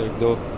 1-2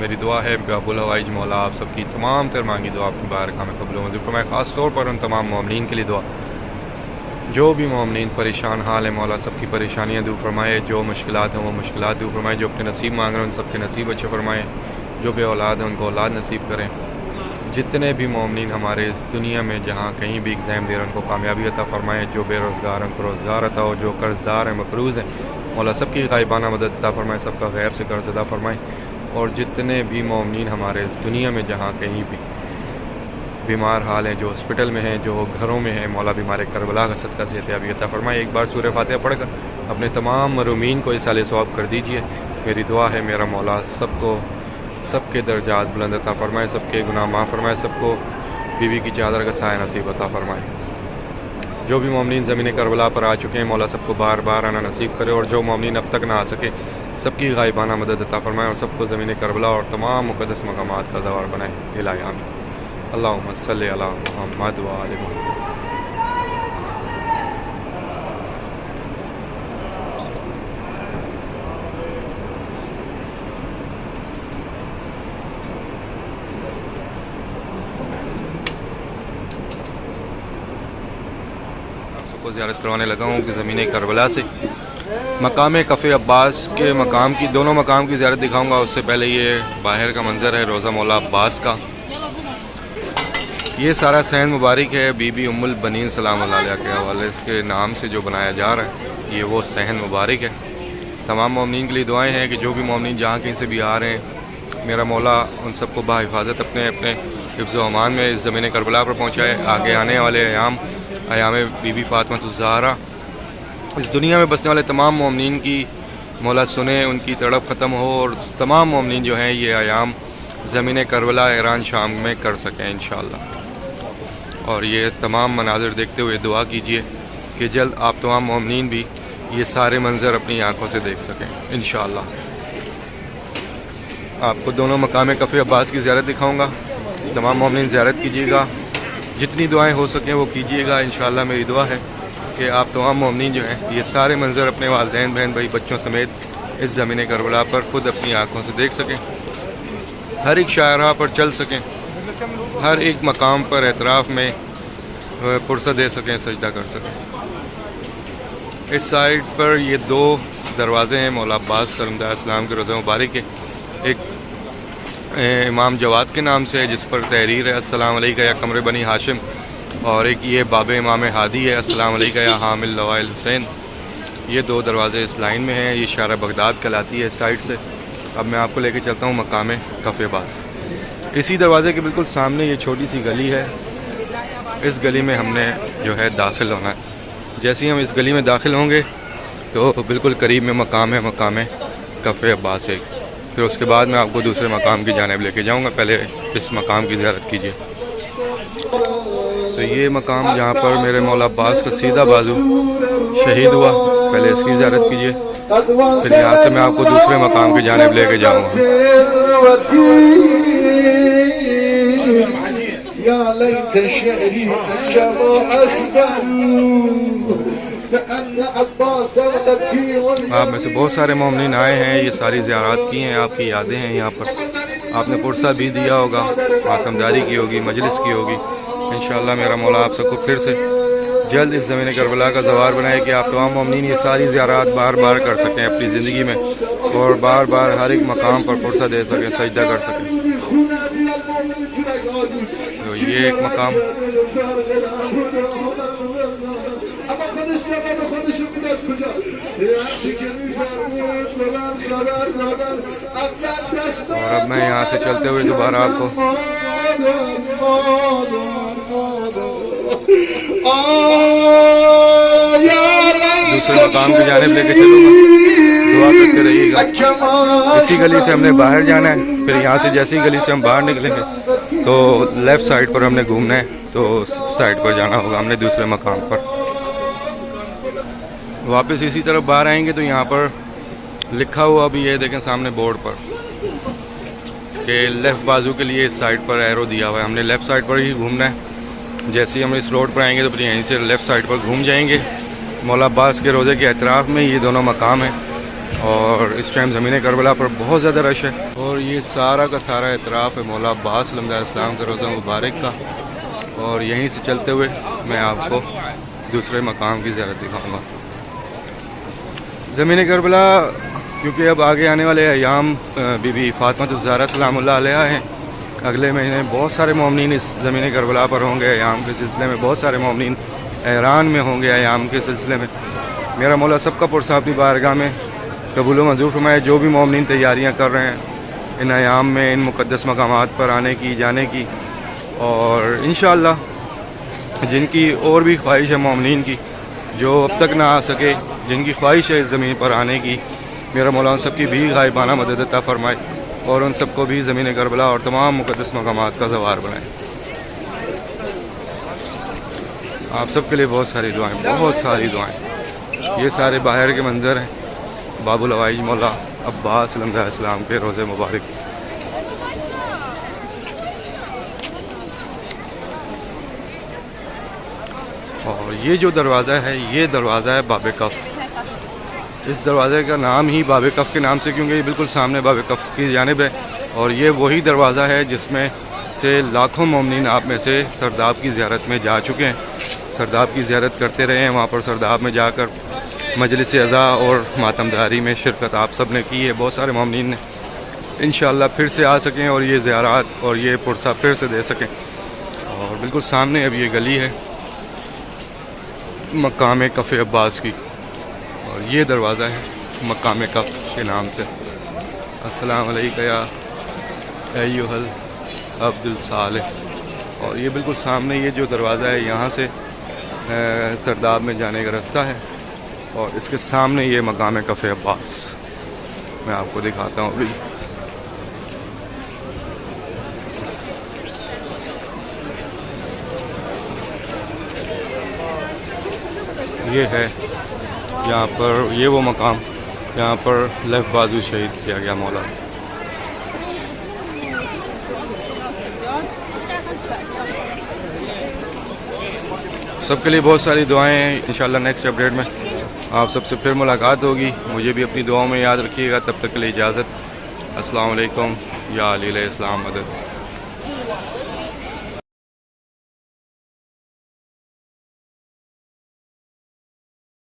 میری دعا ہے ابو الحوائج مولا آپ سب کی تمام تر مانگی دعا اپنی بارگاہ میں قبول و منظور فرمائے. خاص طور پر ان تمام مومنین کے لیے دعا جو بھی مومنین پریشان حال ہے مولا سب کی پریشانیاں دور فرمائے. جو مشکلات ہیں وہ مشکلات دور فرمائے. جو اپنے نصیب مانگ رہے ہیں ان سب کے نصیب اچھے فرمائے. جو بے اولاد ہیں ان کو اولاد نصیب کریں. جتنے بھی مومنین ہمارے اس دنیا میں جہاں کہیں بھی ایگزام دے رہے ہیں ان کو کامیابی عطا فرمائے. جو بے روزگار ہیں ان کو روزگار عطا ہو. جو قرض دار ہیں مقروض ہیں مولا سب کی غائبانہ مدد عطا فرمائے. سب کا غیب سے قرض عطا فرمائے. اور جتنے بھی مومنین ہمارے اس دنیا میں جہاں کہیں بھی بیمار حال ہیں جو ہاسپٹل میں ہیں جو گھروں میں ہیں مولا بیمار کربلا کا صدقہ صحتیابی عطا فرمائے. ایک بار سورہ فاتحہ پڑھ کر اپنے تمام مرومین کو اصالِ ثواب کر دیجئے. میری دعا ہے میرا مولا سب کے درجات بلند عطا فرمائے. سب کے گناہ معاف فرمائے. سب کو بیوی کی چادر کا سایہ نصیب عطا فرمائے. جو بھی مومنین زمین کربلا پر آ چکے ہیں مولا سب کو بار بار آنا نصیب کرے. اور جو مومنین اب تک نہ آ سکے سب کی غائبانہ مدد عطا فرمائے. اور سب کو زمین کربلا اور تمام مقدس مقامات کا زوار بنائے. الہی آمین. اللہم صلی علی محمد و آل محمد. کو زیارت کروانے لگا ہوں کہ زمین کربلا سے مقام کف عباس کے مقام کی دونوں مقام کی زیارت دکھاؤں گا. اس سے پہلے یہ باہر کا منظر ہے روضہ مولا عباس کا. یہ سارا صحن مبارک ہے بی بی ام البنین سلام اللہ علیہ کے حوالے اس کے نام سے جو بنایا جا رہا ہے. یہ وہ صحن مبارک ہے. تمام مومنین کے لیے دعائیں ہیں کہ جو بھی مومنین جہاں کہیں سے بھی آ رہے ہیں میرا مولا ان سب کو بحفاظت اپنے حفظ و امان میں اس زمین کربلا پر پہنچائے. آگے آنے والے ایام بی بی فاطمہ الزہرا اس دنیا میں بسنے والے تمام مومنین کی مولا سنیں ان کی تڑپ ختم ہو. اور تمام مومنین جو ہیں یہ ایام زمین کربلا ایران شام میں کر سکیں انشاءاللہ. اور یہ تمام مناظر دیکھتے ہوئے دعا کیجئے کہ جلد آپ تمام مومنین بھی یہ سارے منظر اپنی آنکھوں سے دیکھ سکیں انشاءاللہ. آپ کو دونوں مقام کف عباس کی زیارت دکھاؤں گا. تمام مومنین زیارت کیجیے گا. جتنی دعائیں ہو سکیں وہ کیجیے گا انشاءاللہ. میری دعا ہے کہ آپ تمام مومنین جو ہیں یہ سارے منظر اپنے والدین بہن بھائی بچوں سمیت اس زمین کربلا پر خود اپنی آنکھوں سے دیکھ سکیں. ہر ایک شاہراہ پر چل سکیں. ہر ایک مقام پر اعتراف میں فرصت دے سکیں سجدہ کر سکیں. اس سائڈ پر یہ دو دروازے ہیں مولا عباس سلمدہ اسلام کے روضہ مبارک کے. ایک امام جواد کے نام سے ہے جس پر تحریر ہے السلام علیکہ یا قمر بنی ہاشم. اور ایک یہ باب امام ہادی ہے السلام علیکہ یا حامل لوائل حسین. یہ دو دروازے اس لائن میں ہیں. یہ شارع بغداد کہلاتی ہے اس سائڈ سے. اب میں آپ کو لے کے چلتا ہوں مقام کف عباس. اسی دروازے کے بالکل سامنے یہ چھوٹی سی گلی ہے. اس گلی میں ہم نے جو ہے داخل ہونا ہے. جیسے ہی ہم اس گلی میں داخل ہوں گے تو بالکل قریب میں مقام کف عباس ہے. پھر اس کے بعد میں آپ کو دوسرے مقام کی جانب لے کے جاؤں گا. پہلے اس مقام کی زیارت کیجیے. تو یہ مقام جہاں پر میرے مولا عباس کا سیدھا بازو شہید ہوا پہلے اس کی زیارت کیجیے. پھر یہاں سے میں آپ کو دوسرے مقام کی جانب لے کے جاؤں گا. آپ میں سے بہت سارے مومنین آئے ہیں. یہ ساری زیارات کی ہیں. آپ کی یادیں ہیں یہاں پر. آپ نے پرسہ بھی دیا ہوگا ماتمداری کی ہوگی مجلس کی ہوگی. انشاءاللہ میرا مولا آپ سب کو پھر سے جلد اس زمین کربلا کا زوار بنائے کہ آپ تمام مومنین یہ ساری زیارات بار بار کر سکیں اپنی زندگی میں. اور بار بار ہر ایک مقام پر پرسہ دے سکیں سجدہ کر سکیں. تو یہ ایک مقام. اور اب میں یہاں سے چلتے ہوئے دوبارہ آپ کو دوسرے مقام کی جانب لے کے چلوں گا. دعا کرتے رہیے گا. اسی گلی سے ہم نے باہر جانا ہے. پھر یہاں سے جیسی گلی سے ہم باہر نکلیں گے تو لیفٹ سائڈ پر ہم نے گھومنا ہے. تو سائڈ پر جانا ہوگا ہم نے دوسرے مقام پر. واپس اسی طرف باہر آئیں گے تو یہاں پر لکھا ہوا بھی یہ دیکھیں سامنے بورڈ پر کہ لیفٹ بازو کے لیے اس سائڈ پر ایرو دیا ہوا ہے. ہم نے لیفٹ سائڈ پر ہی گھومنا ہے. جیسے ہی ہم اس روڈ پر آئیں گے تو پھر یہیں سے لیفٹ سائڈ پر گھوم جائیں گے. مولا عباس کے روضے کے اطراف میں یہ دونوں مقام ہیں. اور اس ٹائم زمین کربلا پر بہت زیادہ رش ہے، اور یہ سارا کا سارا اعتراف ہے مولا عباس علیہ السلام کے روضہ مبارک کا، اور یہیں سے چلتے ہوئے میں آپ کو دوسرے مقام کی زیارت دکھاؤں گا۔ زمین کربلا کیونکہ اب آگے آنے والے ایام بی بی فاطمہ الزہرا سلام اللہ علیہ ہیں، اگلے مہینے بہت سارے مومنین اس زمین کربلا پر ہوں گے، ایام کے سلسلے میں بہت سارے مومنین ایران میں ہوں گے ایام کے سلسلے میں۔ میرا مولا سب کا پرسہ اپنی بارگاہ میں قبول و منظور فرمائے۔ جو بھی مومنین تیاریاں کر رہے ہیں ان ایام میں ان مقدس مقامات پر آنے کی، جانے کی، اور انشاءاللہ جن کی اور بھی خواہش ہے مومنین کی جو اب تک نہ آ سکے، جن کی خواہش ہے اس زمین پر آنے کی، میرا مولا ان سب کی بھی غائبانہ مدد عطا فرمائے اور ان سب کو بھی زمین کربلا اور تمام مقدس مقامات کا زوار بنائے۔ آپ سب کے لیے بہت ساری دعائیں، بہت ساری دعائیں۔ یہ سارے باہر کے منظر ہیں باب العوائج مولا عباس علیہ السلام کے روضے مبارک۔ اور یہ جو دروازہ ہے، یہ دروازہ ہے باب کف۔ اس دروازے کا نام ہی باب کف کے نام سے کیونکہ یہ بالکل سامنے باب کف کی جانب ہے، اور یہ وہی دروازہ ہے جس میں سے لاکھوں مومنین آپ میں سے سرداب کی زیارت میں جا چکے ہیں، سرداب کی زیارت کرتے رہے ہیں۔ وہاں پر سرداب میں جا کر مجلس عزا اور ماتمداری میں شرکت آپ سب نے کی ہے، بہت سارے مومنین نے انشاءاللہ پھر سے آ سکیں اور یہ زیارات اور یہ پرسہ پھر سے دے سکیں۔ اور بالکل سامنے اب یہ گلی ہے مقام کف عباس کی، اور یہ دروازہ ہے مقام کف کے نام سے۔ السلام علیکم یا ایھا العبد الصالح۔ اور یہ بالکل سامنے یہ جو دروازہ ہے، یہاں سے سرداب میں جانے کا راستہ ہے، اور اس کے سامنے یہ مقام کف عباس میں آپ کو دکھاتا ہوں ابھی۔ یہ ہے یہاں پر، یہ وہ مقام یہاں پر لیفٹ بازو شہید کیا گیا مولا۔ سب کے لیے بہت ساری دعائیں ہیں۔ انشاءاللہ نیکسٹ اپڈیٹ میں آپ سب سے پھر ملاقات ہوگی۔ مجھے بھی اپنی دعاؤں میں یاد رکھیے گا۔ تب تک کے لیے اجازت۔ السلام علیکم یا علی علیہ السلام مدد۔